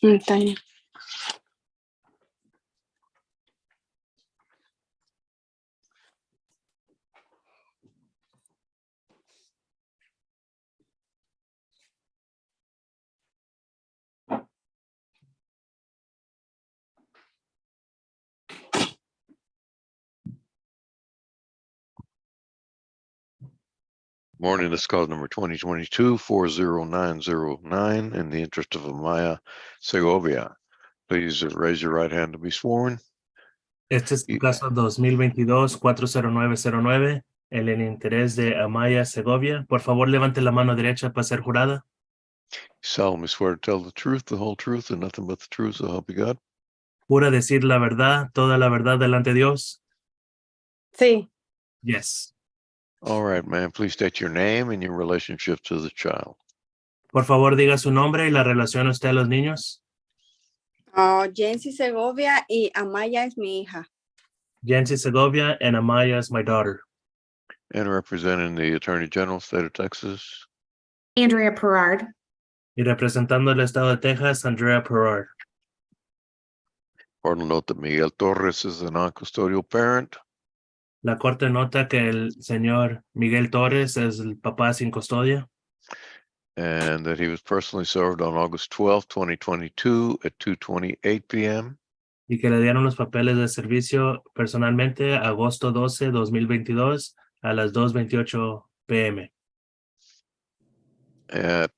Está bien. Morning, this is cause number 2022-40909 in the interest of Amaya Segovia. Please raise your right hand to be sworn. Este es el caso 2022-40909, en el interés de Amaya Segovia. Por favor, levante la mano derecha para ser jurada. Solemnly swear to tell the truth, the whole truth, and nothing but the truth, so help you God. ¿Jura decir la verdad, toda la verdad delante de Dios? Sí. Yes. All right, ma'am, please state your name and your relationship to the child. Por favor, diga su nombre y la relación usted a los niños. Jency Segovia y Amaya es mi hija. Jency Segovia and Amaya is my daughter. And representing the Attorney General, State of Texas. Andrea Perard. Y representando el estado de Texas, Andrea Perard. Court will note that Miguel Torres is the non-custodial parent. La corte nota que el señor Miguel Torres es el papá sin custodia. And that he was personally served on August 12, 2022 at 2:28 p.m. Y que le dieron los papeles de servicio personalmente agosto 12, 2022 a las 2:28 p.m. at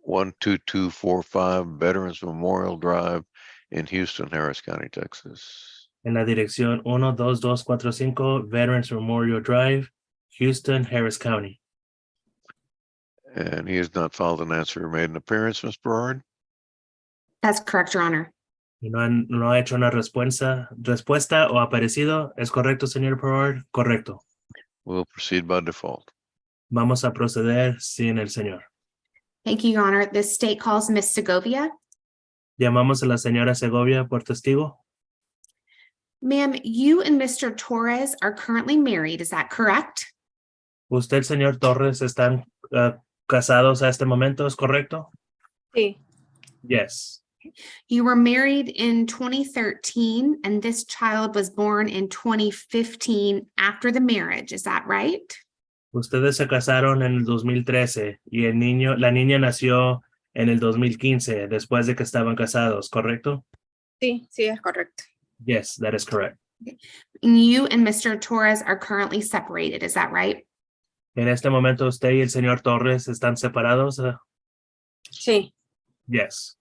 12245 Veterans Memorial Drive in Houston, Harris County, Texas. En la dirección 12245 Veterans Memorial Drive, Houston, Harris County. And he has not filed an answer or made an appearance, Ms. Berard? That's correct, Your Honor. Y no ha hecho una respuesta o aparecido. ¿Es correcto, señor Perard? Correcto. We'll proceed by default. Vamos a proceder sin el señor. Thank you, Your Honor. The state calls Ms. Segovia. Llamamos a la señora Segovia por testigo. Ma'am, you and Mr. Torres are currently married. Is that correct? Usted, señor Torres, están casados a este momento, ¿es correcto? Sí. Yes. You were married in 2013, and this child was born in 2015 after the marriage. Is that right? Ustedes se casaron en el 2013 y la niña nació en el 2015 después de que estaban casados, ¿correcto? Sí, sí, es correcto. Yes, that is correct. You and Mr. Torres are currently separated. Is that right? En este momento usted y el señor Torres están separados. Sí. Yes.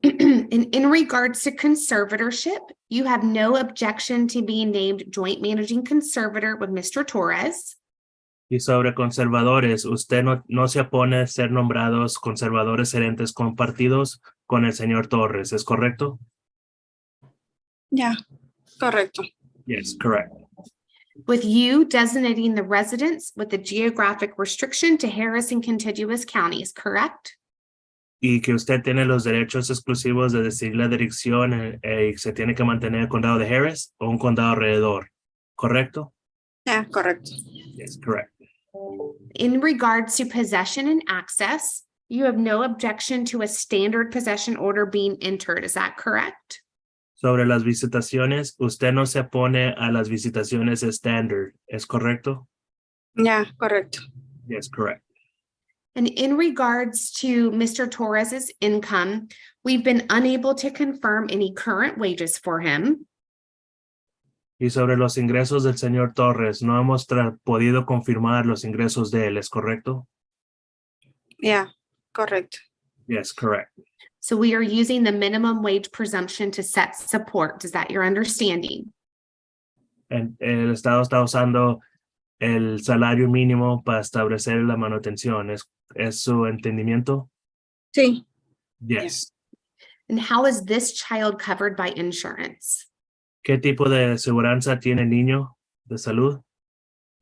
In regards to conservatorship, you have no objection to being named joint managing conservator with Mr. Torres. Y sobre conservadores, usted no se opone a ser nombrados conservadores gerentes compartidos con el señor Torres, ¿es correcto? Ya, correcto. Yes, correct. With you designating the residence with the geographic restriction to Harris and contiguous counties, correct? Y que usted tiene los derechos exclusivos de decir la dirección y se tiene que mantener el condado de Harris o un condado alrededor, ¿correcto? Ya, correcto. Yes, correct. In regards to possession and access, you have no objection to a standard possession order being entered. Is that correct? Sobre las visitaciones, usted no se opone a las visitaciones estándar, ¿es correcto? Ya, correcto. Yes, correct. And in regards to Mr. Torres's income, we've been unable to confirm any current wages for him. Y sobre los ingresos del señor Torres, no hemos podido confirmar los ingresos de él, ¿es correcto? Ya, correcto. Yes, correct. So we are using the minimum wage presumption to set support. Is that your understanding? El Estado está usando el salario mínimo para establecer la manutención. ¿Es su entendimiento? Sí. Yes. And how is this child covered by insurance? ¿Qué tipo de aseguranza tiene el niño de salud?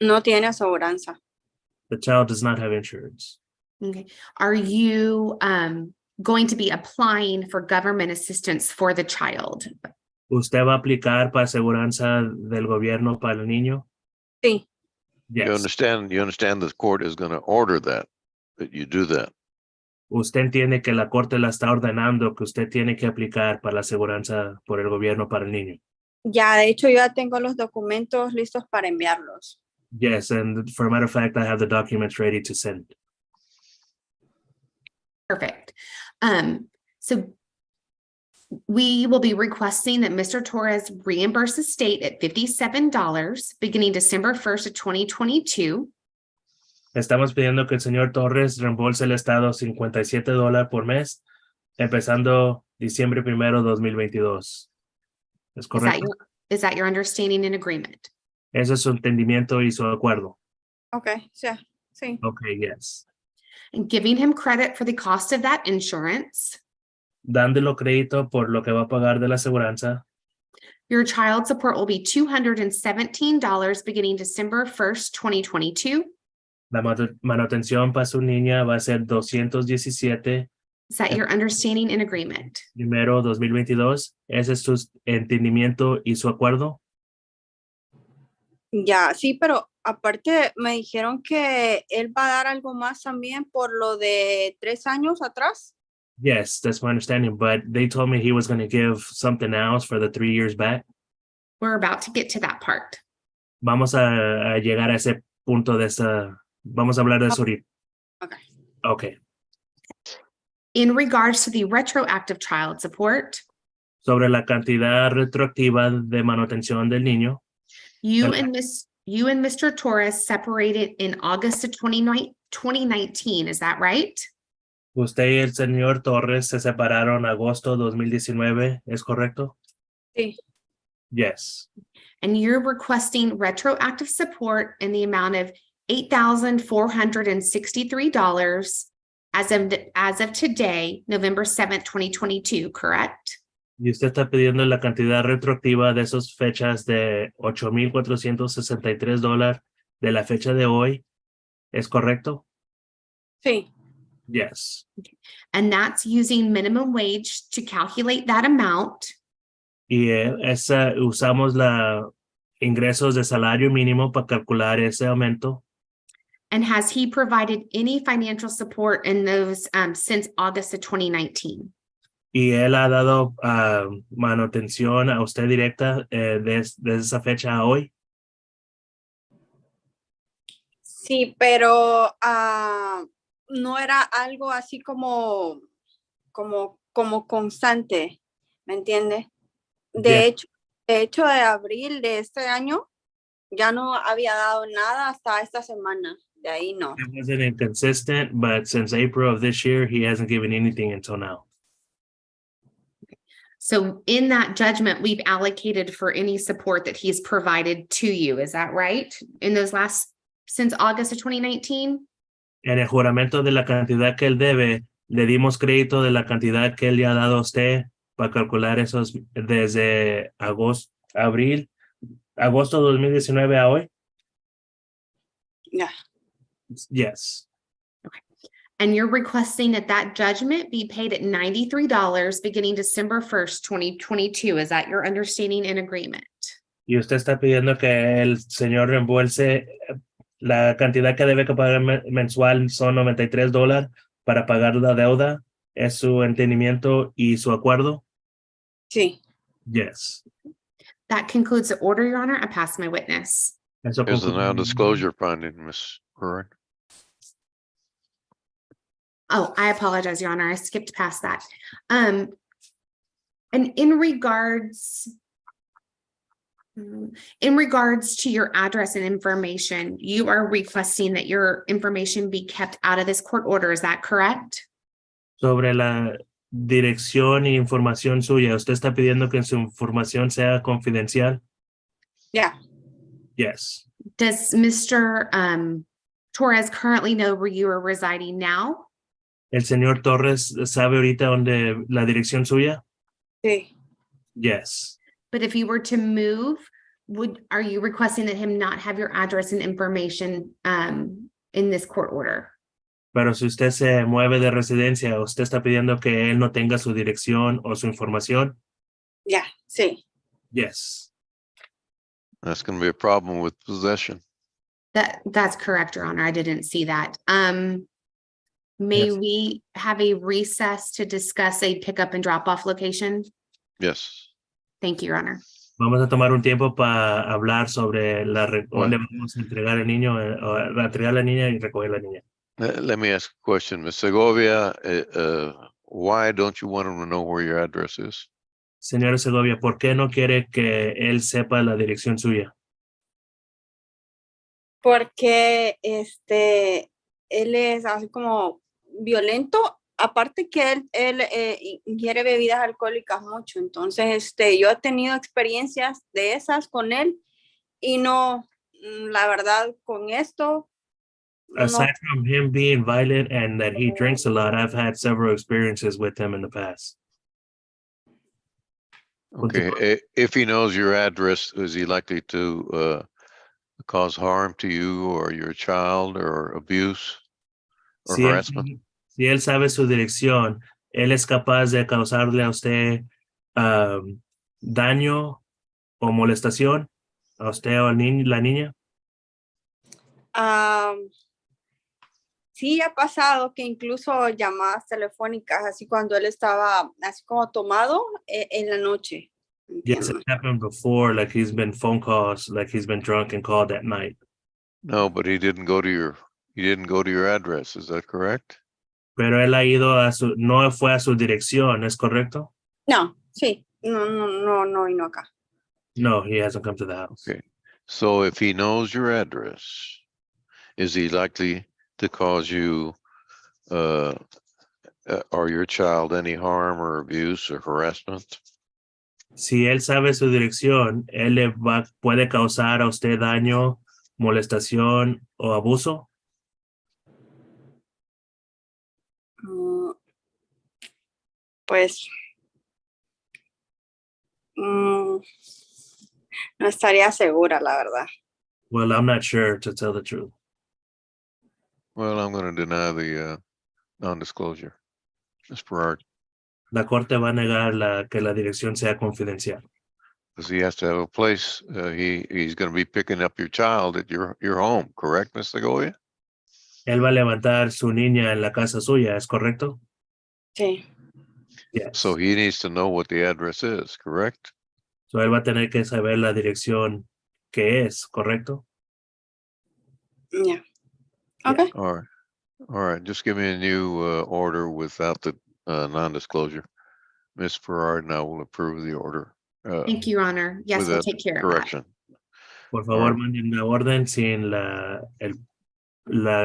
No tiene aseguranza. The child does not have insurance. Okay. Are you going to be applying for government assistance for the child? ¿Usted va a aplicar para aseguranza del gobierno para el niño? Sí. Yes. You understand the court is going to order that. that you do that. Usted entiende que la corte la está ordenando que usted tiene que aplicar para la aseguranza por el gobierno para el niño. Ya, de hecho, yo ya tengo los documentos listos para enviarlos. Yes, and for a matter of fact, I have the documents ready to send. Perfect. So we will be requesting that Mr. Torres reimburse the state at $57 beginning December 1st of 2022. Estamos pidiendo que el señor Torres reembolse el estado $57 por mes, empezando Diciembre 1º, 2022. ¿Es correcto? Is that your understanding and agreement? Ese es su entendimiento y su acuerdo. Ok, yeah, sí. Okay, yes. And giving him credit for the cost of that insurance. Dándolo crédito por lo que va a pagar de la aseguranza. Your child support will be $217 beginning December 1st, 2022. La manutención para su niña va a ser $217 Is that your understanding and agreement? primero 2022. Ese es su entendimiento y su acuerdo. Ya, sí, pero aparte me dijeron que él va a dar algo más también por lo de 3 años atrás. Yes, that's my understanding, but they told me he was going to give something else for the 3 years back. We're about to get to that part. Vamos a llegar a ese punto de esa. Vamos a hablar de eso ahorita. Okay. Okay. In regards to the retroactive child support, Sobre la cantidad retroactiva de manutención del niño. you and Mr. Torres separated in August of 2019. Is that right? Usted y el señor Torres se separaron en agosto 2019, ¿es correcto? Sí. Yes. And you're requesting retroactive support in the amount of $8,463 as of today, November 7th, 2022, correct? Y usted está pidiendo la cantidad retroactiva de esas fechas de $8,463 de la fecha de hoy, ¿es correcto? Sí. Yes. And that's using minimum wage to calculate that amount. Y usamos la ingresos de salario mínimo para calcular ese aumento. And has he provided any financial support in those since August of 2019? Y él ha dado manutención a usted directa desde esa fecha a hoy. Sí, pero no era algo así como constante, ¿me entiende? De hecho, de abril de este año ya no había dado nada hasta esta semana. De ahí no. It wasn't inconsistent, but since April of this year, he hasn't given anything until now. So in that judgment, we've allocated for any support that he's provided to you. Is that right? In those since August of 2019? En el juramento de la cantidad que él debe, le dimos crédito de la cantidad que él le ha dado a usted para calcular esos desde agosto 2019 a hoy. Yeah. Yes. Okay. And you're requesting that judgment be paid at $93 beginning December 1st, 2022. Is that your understanding and agreement? Y usted está pidiendo que el señor reembolse la cantidad que debe que pagar mensual son $93 para pagar la deuda. ¿Es su entendimiento y su acuerdo? Sí. Yes. That concludes the order, Your Honor. I pass my witness. Eso Here's the concluye. non-disclosure finding, Ms. Curran. Oh, I apologize, Your Honor. I skipped past that. And in regards to your address and information, you are requesting that your information be kept out of this court order. Is that correct? Sobre la dirección y información suya, ¿usted está pidiendo que su información sea confidencial? Yeah. Yes. Does Mr. Torres currently know where you are residing now? ¿El señor Torres sabe ahorita dónde la dirección suya? Sí. Yes. But if you were to move, are you requesting that him not have your address and information in this court order? Pero si usted se mueve de residencia, ¿usted está pidiendo que él no tenga su dirección o su información? Yeah. Sí. Yes. That's going to be a problem with possession. That's correct, Your Honor. I didn't see that. May Yes. we have a recess to discuss a pickup and drop off location? Yes. Thank you, Your Honor. Vamos a tomar un tiempo para hablar sobre dónde Bueno. vamos a entregar al niño, o a entregar a la niña y recoger a la niña. Let me ask a question, Ms. Segovia. Why don't you want him to know where your address is? Señora Segovia, ¿por qué no quiere que él sepa la dirección suya? Porque él es así como violento, aparte que él ingiere bebidas alcohólicas mucho, entonces yo he tenido experiencias de esas con él y no, la verdad con esto no. Aside from him being violent and that he drinks a lot, I've had several experiences with him in the past. Okay, if he knows your address, is he likely to cause harm to you or your child or abuse or harassment? Si él sabe su dirección, él es capaz de causarle a usted daño o molestación a usted o la niña. Sí ha pasado que incluso llamadas telefónicas, así cuando él estaba así como tomado en la noche. Yes, it happened before, like he's been phone calls, like he's been drunk and called at night. No, but he didn't go to your address, is that correct? Pero él ha ido no fue a su dirección, ¿es correcto? No, sí, no vino acá. No, he hasn't come to the house. Okay, so if he knows your address, is he likely to cause you or your child any harm or abuse or harassment? Si él sabe su dirección, él puede causar a usted daño, molestación o abuso. Pues no estaría segura, la verdad. Well, I'm not sure, to tell the truth. Well, I'm going to deny the non-disclosure. Ms. Berard, La corte va a negar que la dirección sea confidencial. because he has to have a place. He's going to be picking up your child at your home, correct, Ms. Segovia? Él va a levantar su niña en la casa suya, ¿es correcto? Sí. Yes. So he needs to know what the address is, correct? So él va a tener que saber la dirección que es, ¿correcto? Yeah. Okay. All right. Just give me a new order without the non-disclosure. Ms. Berard and I will approve the order. Thank you, Your Honor. Yes, with we'll that take care of that. correction. Por favor, manden la orden sin la